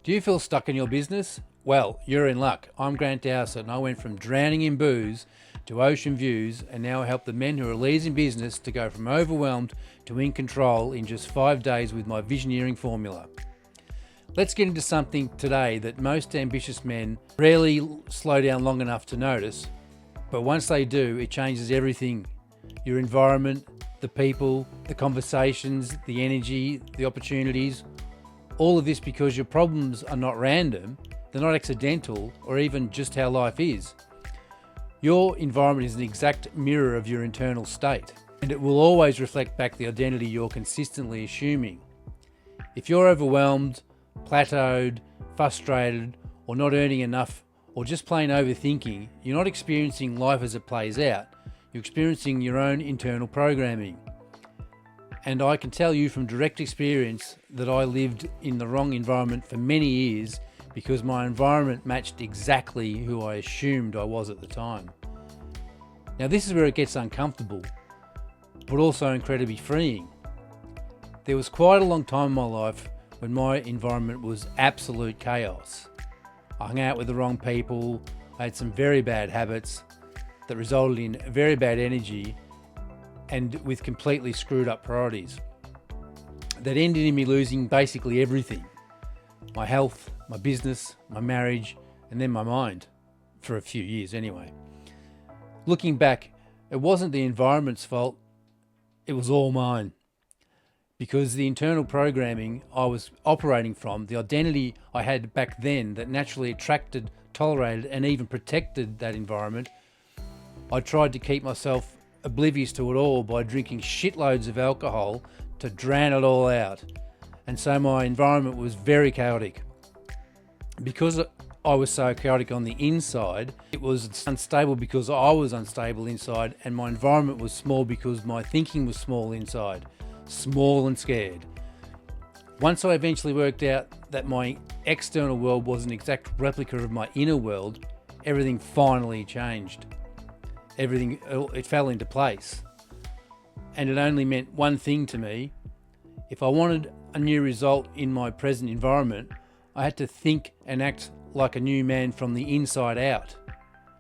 Do you feel stuck in your business? Well, you're in luck. I'm Grant Dowsett and I went from drowning in booze to ocean views, and now I help the men who are leaders in business to go from overwhelmed to in control in just 5 days with my Visioneering formula. Let's get into something today that most ambitious men rarely slow down long enough to notice, but once they do, it changes everything. Your environment, the people, the conversations, the energy, the opportunities. All of this because your problems are not random, they're not accidental, or even just how life is. Your environment is an exact mirror of your internal state, and it will always reflect back the identity you're consistently assuming. If you're overwhelmed, plateaued, frustrated, or not earning enough, or just plain overthinking, you're not experiencing life as it plays out, you're experiencing your own internal programming. And I can tell you from direct experience that I lived in the wrong environment for many years because my environment matched exactly who I assumed I was at the time. Now this is where it gets uncomfortable, but also incredibly freeing. There was quite a long time in my life when my environment was absolute chaos. I hung out with the wrong people, I had some very bad habits that resulted in very bad energy and with completely screwed up priorities that ended in me losing basically everything. My health, my business, my marriage, and then my mind, for a few years anyway. Looking back, it wasn't the environment's fault, it was all mine. Because the internal programming I was operating from, the identity I had back then that naturally attracted, tolerated, and even protected that environment, I tried to keep myself oblivious to it all by drinking shitloads of alcohol to drown it all out. And so my environment was very chaotic. Because I was so chaotic on the inside, it was unstable because I was unstable inside, and my environment was small because my thinking was small inside, small and scared. Once I eventually worked out that my external world was an exact replica of my inner world, everything finally changed. It fell into place. And it only meant one thing to me. If I wanted a new result in my present environment, I had to think and act like a new man from the inside out.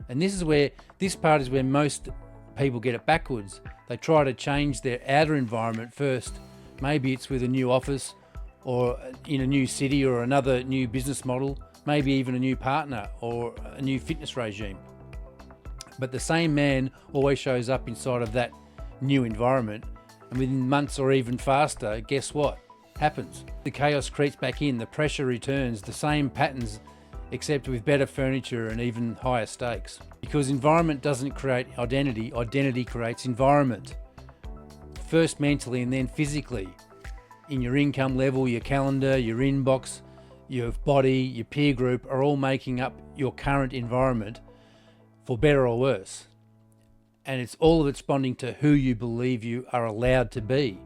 And this part is where most people get it backwards. They try to change their outer environment first. Maybe it's with a new office or in a new city or another new business model, maybe even a new partner or a new fitness regime. But the same man always shows up inside of that new environment, and within months or even faster, guess what happens? The chaos creeps back in, the pressure returns, the same patterns except with better furniture and even higher stakes. Because environment doesn't create identity, identity creates environment. First mentally and then physically. In your income level, your calendar, your inbox, your body, your peer group are all making up your current environment, for better or worse. And it's all of it responding to who you believe you are allowed to be.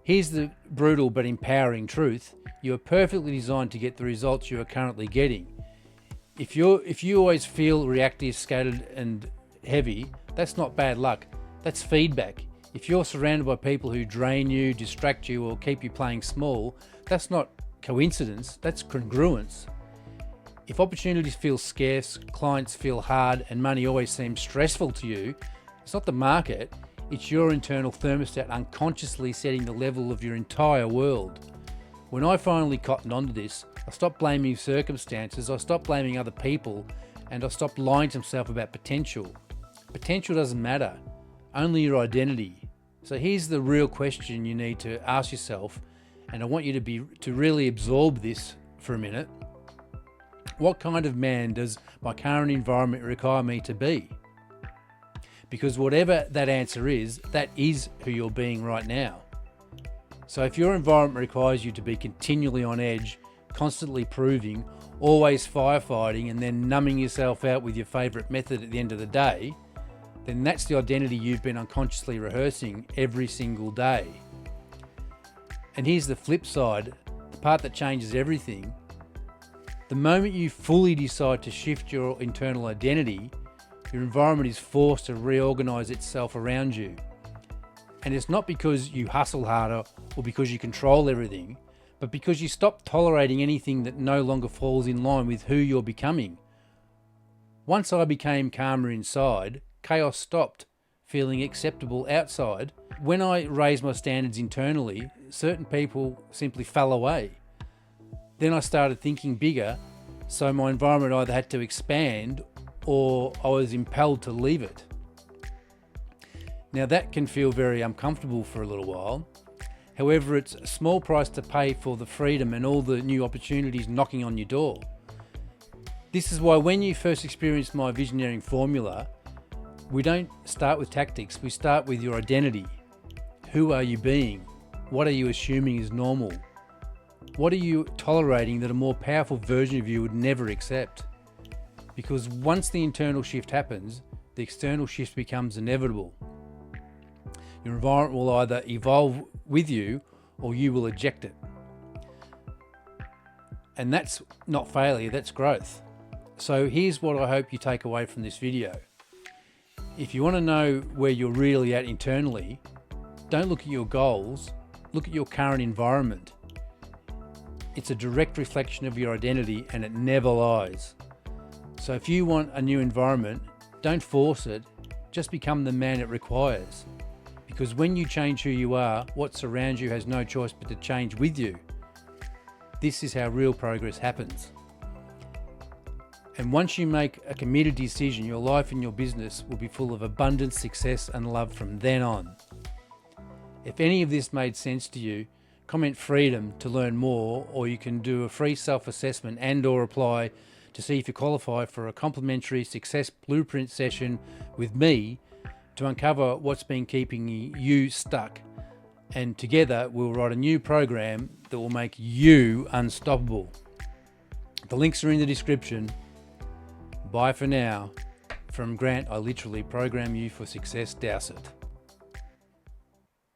Here's the brutal but empowering truth. You are perfectly designed to get the results you are currently getting. If you always feel reactive, scattered and heavy, that's not bad luck, that's feedback. If you're surrounded by people who drain you, distract you, or keep you playing small, that's not coincidence, that's congruence. If opportunities feel scarce, clients feel hard, and money always seems stressful to you, it's not the market, it's your internal thermostat unconsciously setting the level of your entire world. When I finally cottoned onto this, I stopped blaming circumstances, I stopped blaming other people, and I stopped lying to myself about potential. Potential doesn't matter, only your identity. So here's the real question you need to ask yourself, and I want you to really absorb this for a minute. What kind of man does my current environment require me to be? Because whatever that answer is, that is who you're being right now. So if your environment requires you to be continually on edge, constantly proving, always firefighting, and then numbing yourself out with your favourite method at the end of the day, then that's the identity you've been unconsciously rehearsing every single day. And here's the flip side, the part that changes everything. The moment you fully decide to shift your internal identity, your environment is forced to reorganize itself around you. And it's not because you hustle harder or because you control everything, but because you stop tolerating anything that no longer falls in line with who you're becoming. Once I became calmer inside, chaos stopped feeling acceptable outside. When I raised my standards internally, certain people simply fell away. Then I started thinking bigger, so my environment either had to expand or I was impelled to leave it. Now that can feel very uncomfortable for a little while. However, it's a small price to pay for the freedom and all the new opportunities knocking on your door. This is why when you first experience my Visioneering formula, we don't start with tactics, we start with your identity. Who are you being? What are you assuming is normal? What are you tolerating that a more powerful version of you would never accept? Because once the internal shift happens, the external shift becomes inevitable. Your environment will either evolve with you or you will eject it. And that's not failure, that's growth. So here's what I hope you take away from this video. If you want to know where you're really at internally, don't look at your goals, look at your current environment. It's a direct reflection of your identity and it never lies. So if you want a new environment, don't force it, just become the man it requires. Because when you change who you are, what surrounds you has no choice but to change with you. This is how real progress happens. And once you make a committed decision, your life and your business will be full of abundance, success and love from then on. If any of this made sense to you, comment freedom to learn more, or you can do a free self-assessment and/or apply to see if you qualify for a complimentary success blueprint session with me to uncover what's been keeping you stuck. And together we'll write a new program that will make you unstoppable. The links are in the description. Bye for now. From Grant, I literally program you for success, Dowsett.